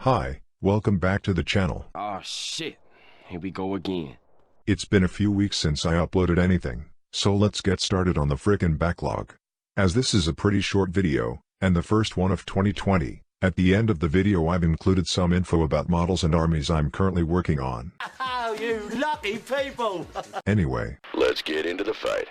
Hi, welcome back to the channel. Oh shit, here we go again. It's been a few weeks since I uploaded anything, so let's get started on the frickin' backlog. As this is a pretty short video, and the first one of 2020, at the end of the video I've included some info about models and armies I'm currently working on. Oh, you lucky people! Anyway, let's get into the fight.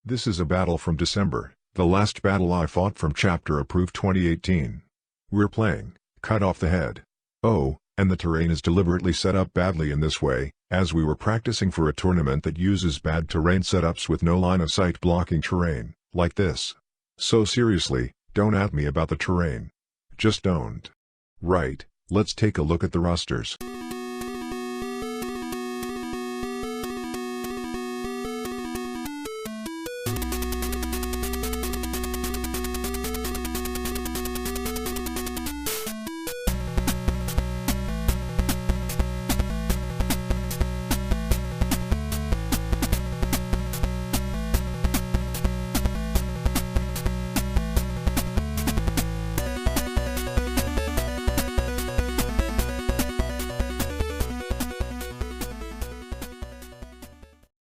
This is a battle from December, the last battle I fought from Chapter Approved 2018. We're playing Cut Off the Head. Oh, and the terrain is deliberately set up badly in this way, as we were practicing for a tournament that uses bad terrain setups with no line of sight blocking terrain, like this. So seriously, don't at me about the terrain. Just don't. Right, let's take a look at the rosters.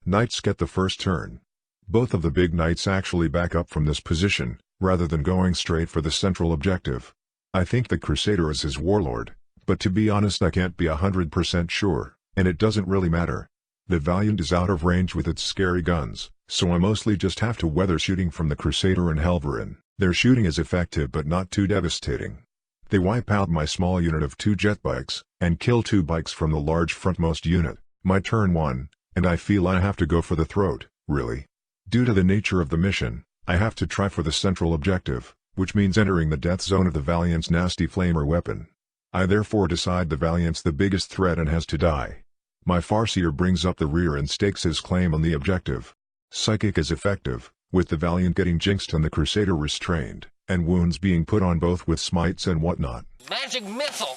Knights get the first turn. Both of the big knights actually back up from this position, rather than going straight for the central objective. I think the Crusader is his warlord, but to be honest I can't be 100% sure, and it doesn't really matter. The Valiant is out of range with its scary guns, so I mostly just have to weather shooting from the Crusader and Helverin. Their shooting is effective but not too devastating. They wipe out my small unit of 2 jet bikes, and kill 2 bikes from the large frontmost unit. My turn 1. And I feel I have to go for the throat, really. Due to the nature of the mission, I have to try for the central objective, which means entering the death zone of the Valiant's nasty flamer weapon. I therefore decide the Valiant's the biggest threat and has to die. My Farseer brings up the rear and stakes his claim on the objective. Psychic is effective, with the Valiant getting jinxed and the Crusader restrained, and wounds being put on both with smites and whatnot. Magic missile!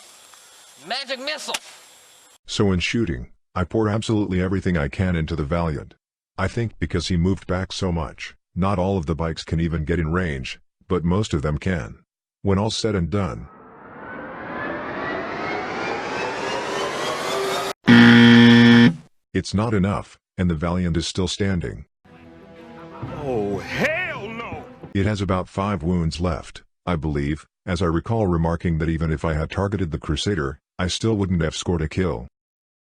Magic missile! So in shooting, I pour absolutely everything I can into the Valiant. I think because he moved back so much, not all of the bikes can even get in range, but most of them can. When all's said and done, it's not enough, and the Valiant is still standing. Oh hell no! It has about 5 wounds left, I believe, as I recall remarking that even if I had targeted the Crusader, I still wouldn't have scored a kill.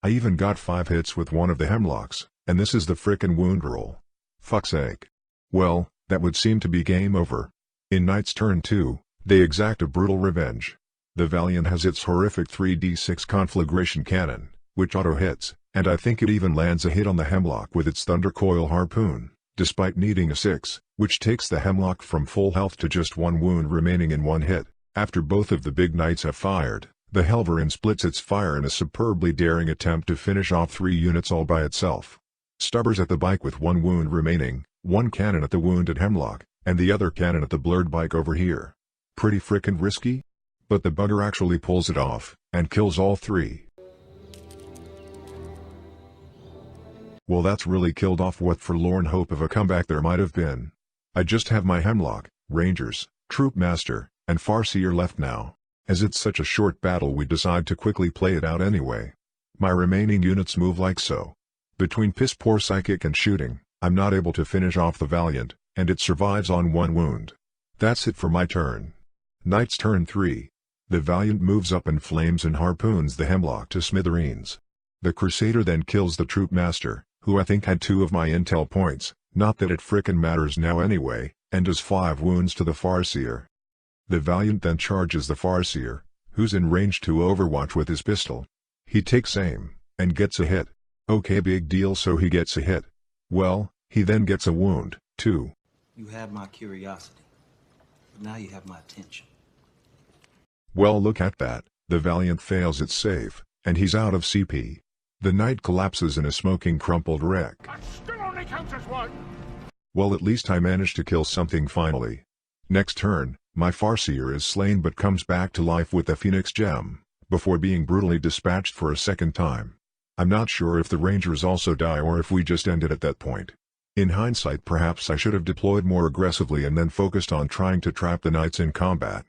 I even got 5 hits with one of the Hemlocks, and this is the frickin' wound roll. Fuck's sake. Well, that would seem to be game over. In Knight's turn 2, they exact a brutal revenge. The Valiant has its horrific 3d6 conflagration cannon, which auto-hits, and I think it even lands a hit on the Hemlock with its Thundercoil harpoon, despite needing a 6, which takes the Hemlock from full health to just 1 wound remaining in 1 hit. After both of the big knights have fired, the Helverin splits its fire in a superbly daring attempt to finish off 3 units all by itself. Stubbers at the bike with 1 wound remaining, 1 cannon at the wounded Hemlock, and the other cannon at the blurred bike over here. Pretty frickin' risky? But the bugger actually pulls it off, and kills all 3. Well, that's really killed off what forlorn hope of a comeback there might have been. I just have my Hemlock, Rangers, Troop Master, and Farseer left now. As it's such a short battle we decide to quickly play it out anyway. My remaining units move like so. Between piss-poor psychic and shooting, I'm not able to finish off the Valiant, and it survives on 1 wound. That's it for my turn. Knight's turn 3. The Valiant moves up and flames and harpoons the Hemlock to smithereens. The Crusader then kills the Troop Master, who I think had 2 of my intel points, not that it frickin' matters now anyway, and does 5 wounds to the Farseer. The Valiant then charges the Farseer, who's in range to overwatch with his pistol. He takes aim, and gets a hit. Okay, big deal, so he gets a hit. Well, he then gets a wound, too. You had my curiosity, but now you have my attention. Well, look at that, the Valiant fails its save, and he's out of CP. The Knight collapses in a smoking crumpled wreck. That still only counts as 1! Well, at least I managed to kill something finally. Next turn, my Farseer is slain but comes back to life with the Phoenix Gem, before being brutally dispatched for a second time. I'm not sure if the Rangers also die or if we just end it at that point. In hindsight, perhaps I should have deployed more aggressively and then focused on trying to trap the Knights in combat.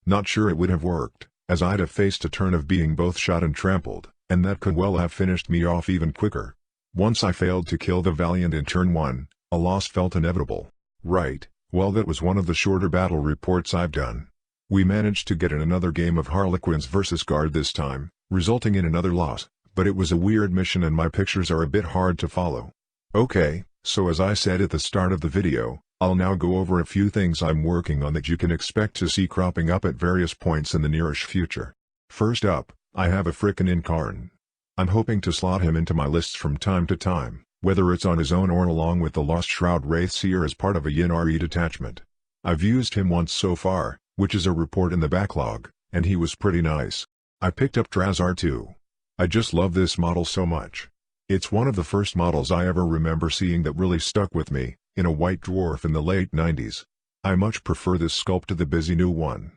Not sure it would have worked, as I'd have faced a turn of being both shot and trampled, and that could well have finished me off even quicker. Once I failed to kill the Valiant in turn 1, a loss felt inevitable. Right, well that was one of the shorter battle reports I've done. We managed to get in another game of Harlequins vs Guard this time, resulting in another loss, but it was a weird mission and my pictures are a bit hard to follow. Okay, so as I said at the start of the video, I'll now go over a few things I'm working on that you can expect to see cropping up at various points in the nearish future. First up, I have a frickin' Incarn. I'm hoping to slot him into my lists from time to time, whether it's on his own or along with the Lost Shroud Wraithseer as part of a Yin-RE detachment. I've used him once so far, which is a report in the backlog, and he was pretty nice. I picked up Drazar too. I just love this model so much. It's one of the first models I ever remember seeing that really stuck with me, in a white dwarf in the late 90s. I much prefer this sculpt to the busy new one.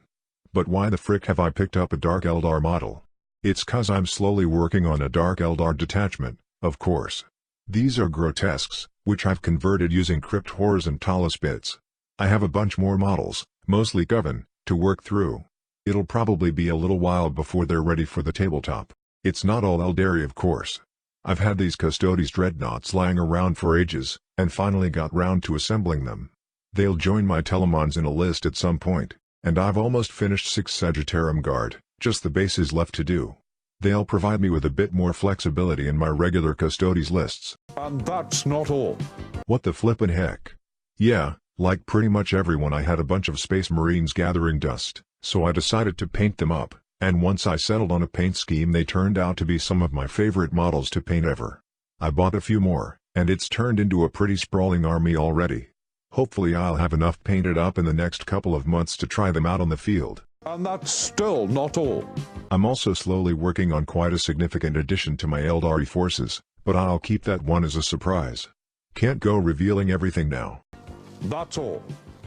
But why the frick have I picked up a Dark Eldar model? It's cause I'm slowly working on a Dark Eldar detachment, of course. These are grotesques, which I've converted using Crypt Horrors and Talus bits. I have a bunch more models, mostly Coven, to work through. It'll probably be a little while before they're ready for the tabletop. It's not all Eldari of course. I've had these Custodes Dreadnoughts lying around for ages, and finally got round to assembling them. They'll join my Telemons in a list at some point, and I've almost finished 6 Sagittarum Guard, just the bases left to do. They'll provide me with a bit more flexibility in my regular Custodes lists. And that's not all. What the flippin' heck? Yeah, like pretty much everyone I had a bunch of Space Marines gathering dust, so I decided to paint them up, and once I settled on a paint scheme they turned out to be some of my favorite models to paint ever. I bought a few more, and it's turned into a pretty sprawling army already. Hopefully I'll have enough painted up in the next couple of months to try them out on the field. And that's still not all. I'm also slowly working on quite a significant addition to my Eldari forces, but I'll keep that one as a surprise. Can't go revealing everything now. That's all.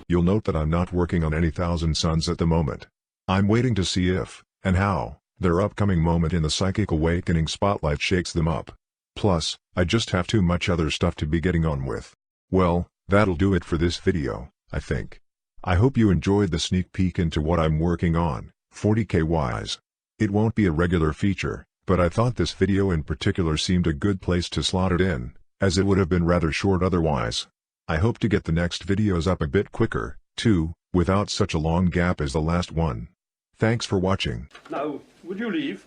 You'll note that I'm not working on any Thousand Suns at the moment. I'm waiting to see if, and how, their upcoming moment in the Psychic Awakening spotlight shakes them up. Plus, I just have too much other stuff to be getting on with. Well, that'll do it for this video, I think. I hope you enjoyed the sneak peek into what I'm working on, 40k wise. It won't be a regular feature, but I thought this video in particular seemed a good place to slot it in, as it would have been rather short otherwise. I hope to get the next videos up a bit quicker, too, without such a long gap as the last one. Thanks for watching. Now, would you leave?